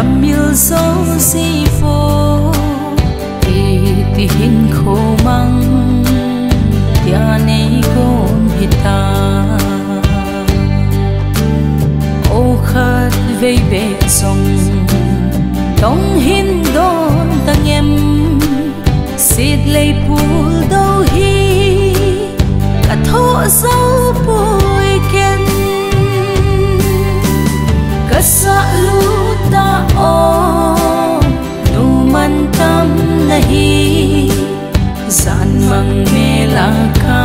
cầm yêu dấu si phố ti hin khô măng tia này gom hita ô khát về bể sông tông hin đón tăng em xịt lấy bùn đâu hi cả thô dấu bụi ken cả xa lu ta ô nu man tâm nahi san mang me la ka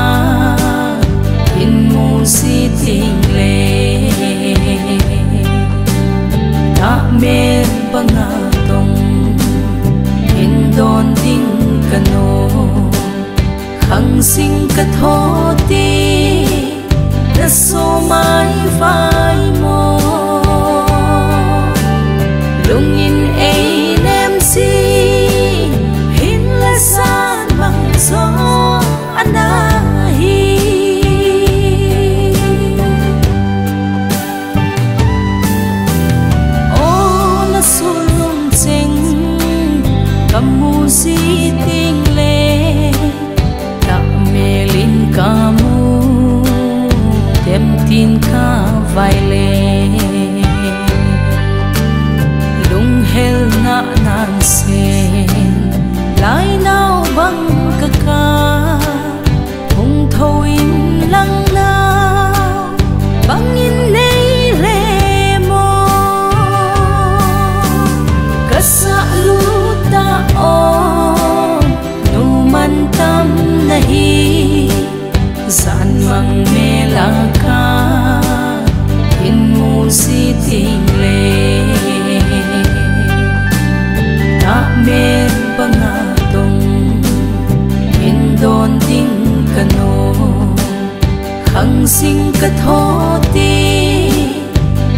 in mu si ting le ta me banga tong in don ding kano khang sing ka tho ti da so mai vai mo lung in ai nem si hin la san mang gió anahi ô na sulung cheng kamu si ting le ta melin kamu tem tin ka vai le lung hel na nan sen lai nao bang ka ka hung thâu in lăng nao bang in nei le mo ka sa lu ta o nu man tâm nahi san mang me la ka in mu si ting le ta me banga tong in don ding kano khang sing ka tho ti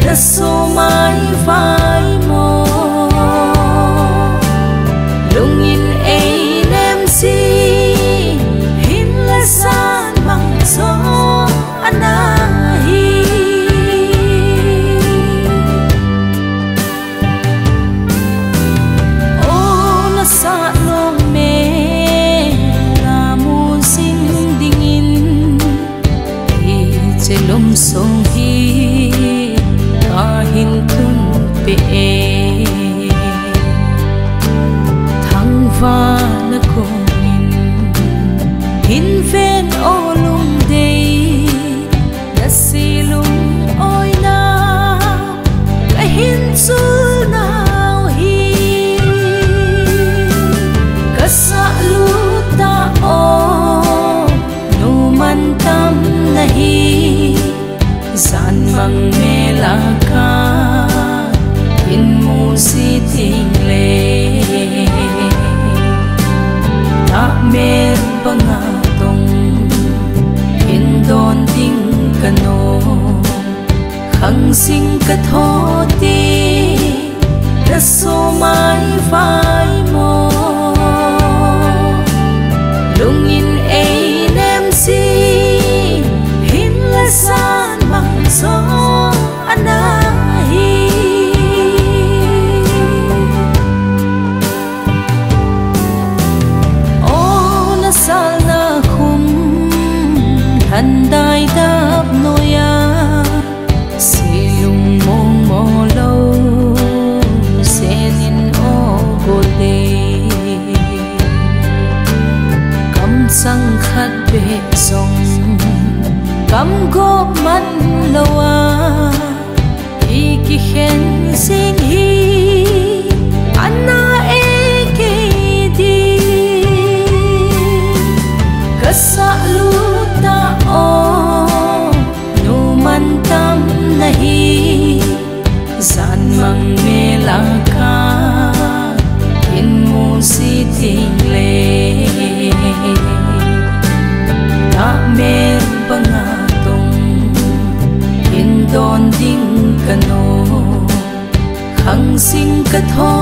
da so mai vai mo lung in ai nem si hin la san mang gió anahi ô na sa long me la mu sing ding in hi che lom song hi ka hin tun pe thang va na ko hin ven o lung dei na si lung oi na ka hin sul nao hi ka sa lu ta o nu man tâm nahi san mang me la ka in mu si ting le ta me banga tong in don ding kano khang sing ka tho ti da so mai vai mo lung in ai nem si hin la san mang gió anahi ô na sal na khum han dai đáp noya silung mong mo lâu senin o gode kam sang khat be song kam go man lowa iki khen sing hi anna e ke di ka sa lu ta o nu man tâm nahi san mang me la ka in mu si ting le ta me banga tong in don ding kano khang sing ka tho